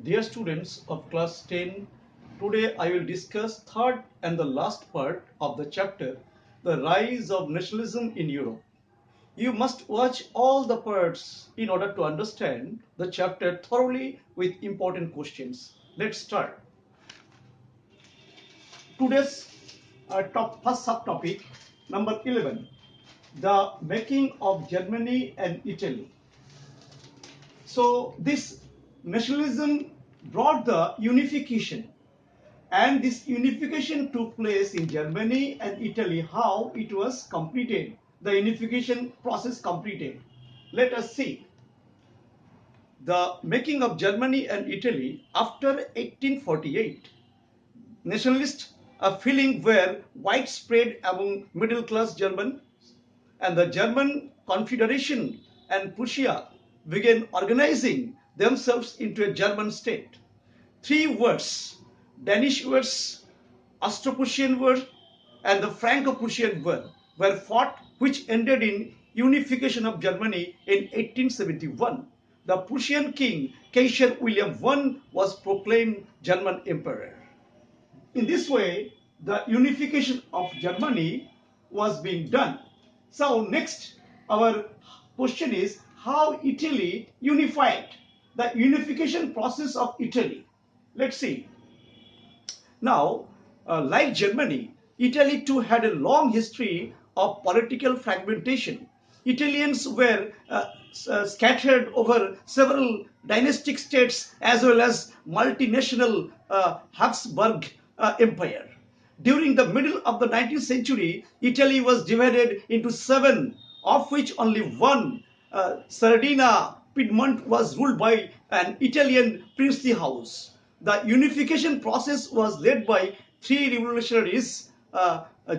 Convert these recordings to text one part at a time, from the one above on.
Dear students of class 10, today I will discuss third and the last part of the chapter, the rise of nationalism in Europe. You must watch all the parts in order to understand the chapter thoroughly with important questions. Let's start. Today's first subtopic, number 11, the making of Germany and Italy. So this nationalism brought the unification, and this unification took place in Germany and Italy. How it was completed, the unification process completed. Let us see. The making of Germany and Italy after 1848. Nationalist feeling were widespread among middle class Germans, and the German Confederation and Prussia began organizing themselves into a German state. Three wars, Danish wars, Austro-Prussian war, and the Franco-Prussian war were fought, which ended in unification of Germany in 1871. The Prussian king, Kaiser William I, was proclaimed German emperor. In this way, the unification of Germany was being done. So next, our question is how Italy unified, the unification process of Italy. Let's see. Now, like Germany, Italy too had a long history of political fragmentation. Italians were scattered over several dynastic states as well as multinational Habsburg Empire. During the middle of the 19th century, Italy was divided into seven, of which only one, Sardinia, Piedmont, was ruled by an Italian princely house. The unification process was led by three revolutionaries,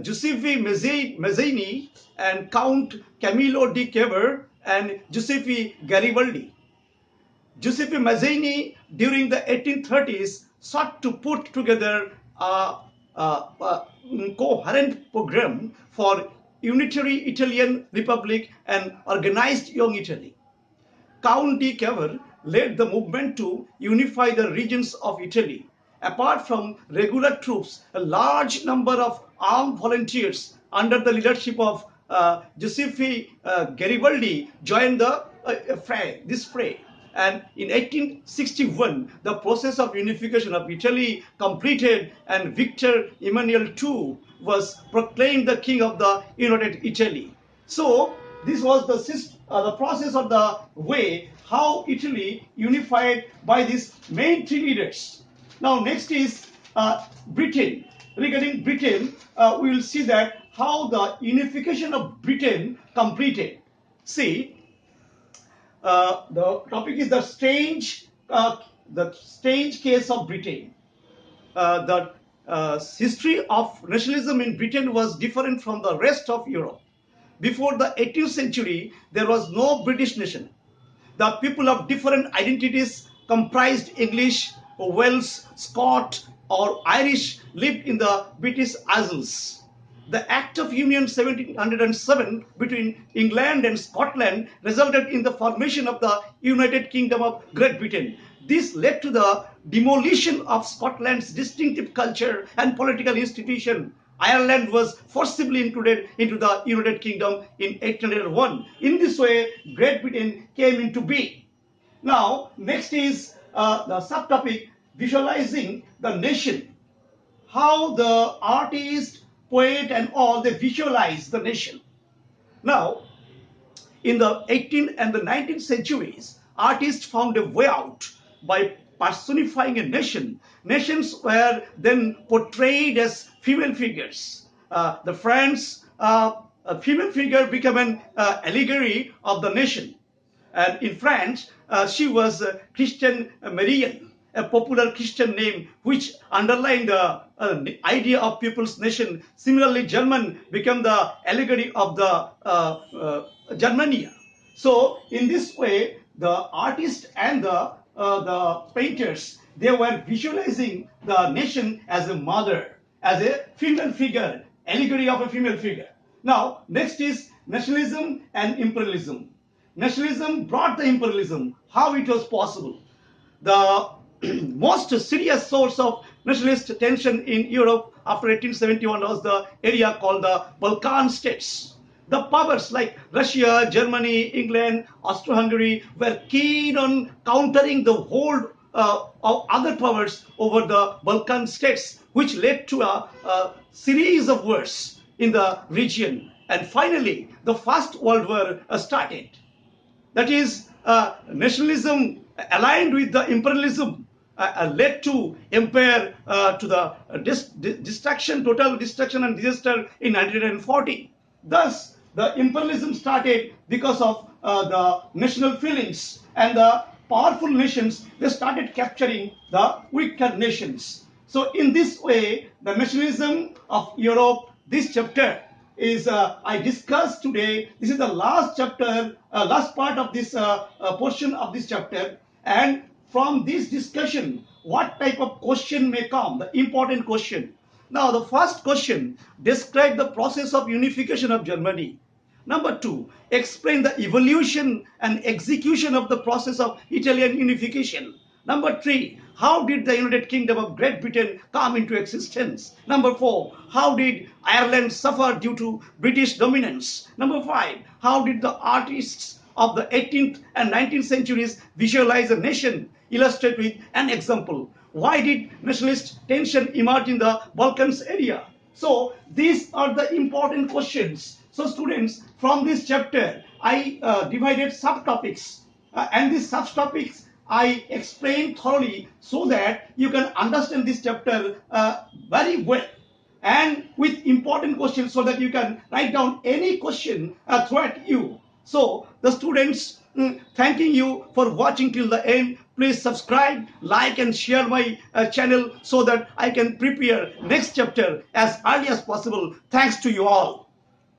Giuseppe Mazzini and Count Camillo di Cavour and Giuseppe Garibaldi. Giuseppe Mazzini, during the 1830s, sought to put together a coherent program for unitary Italian Republic and organized young Italy. Count de Cavour led the movement to unify the regions of Italy. Apart from regular troops, a large number of armed volunteers under the leadership of Giuseppe Garibaldi joined the fray. And in 1861, the process of unification of Italy completed, and Victor Emmanuel II was proclaimed the king of the United Italy. So this was the process of the way how Italy unified by these main three leaders. Now next is Britain. Regarding Britain, we will see that how the unification of Britain completed. See, the topic is the strange case of Britain. The history of nationalism in Britain was different from the rest of Europe. Before the 18th century, there was no British nation. The people of different identities comprised English, Welsh, Scot, or Irish lived in the British Isles. The Act of Union 1707 between England and Scotland resulted in the formation of the United Kingdom of Great Britain. This led to the demolition of Scotland's distinctive culture and political institution. Ireland was forcibly included into the United Kingdom in 1801. In this way, Great Britain came into being. Now, next is the subtopic, visualizing the nation. How the artist, poet, and all, they visualize the nation. Now, in the 18th and the 19th centuries, artists found a way out by personifying a nation. Nations were then portrayed as female figures. The French female figure became an allegory of the nation. And in France, she was Christian Marianne, a popular Christian name which underlined the idea of people's nation. Similarly, German became the allegory of the Germania. So, in this way, the artists and the painters, they were visualizing the nation as a mother, as a female figure, allegory of a female figure. Now, next is nationalism and imperialism. Nationalism brought the imperialism. How it was possible? The most serious source of nationalist tension in Europe after 1871 was the area called the Balkan states. The powers like Russia, Germany, England, Austro-Hungary were keen on countering the hold of other powers over the Balkan states, which led to a series of wars in the region. And finally, the First World War started. That is, nationalism aligned with the imperialism led to empire to the destruction, total destruction and disaster in 1940. Thus, the imperialism started because of the national feelings, and the powerful nations, they started capturing the weaker nations. So in this way, the nationalism of Europe, this chapter is I discussed today. This is the last chapter, last part of this portion of this chapter. And from this discussion, what type of question may come? The important question. Now, the first question: describe the process of unification of Germany. Number two, explain the evolution and execution of the process of Italian unification. Number three, how did the United Kingdom of Great Britain come into existence? Number four, how did Ireland suffer due to British dominance? Number five, how did the artists of the 18th and 19th centuries visualize a nation? Illustrate with an example. Why did nationalist tension emerge in the Balkans area? So these are the important questions. So students, from this chapter, I divided subtopics, and these subtopics I explained thoroughly so that you can understand this chapter very well, and with important questions so that you can write down any question throughout you. So the students, thanking you for watching till the end. Please subscribe, like and share my channel so that I can prepare next chapter as early as possible. Thanks to you all.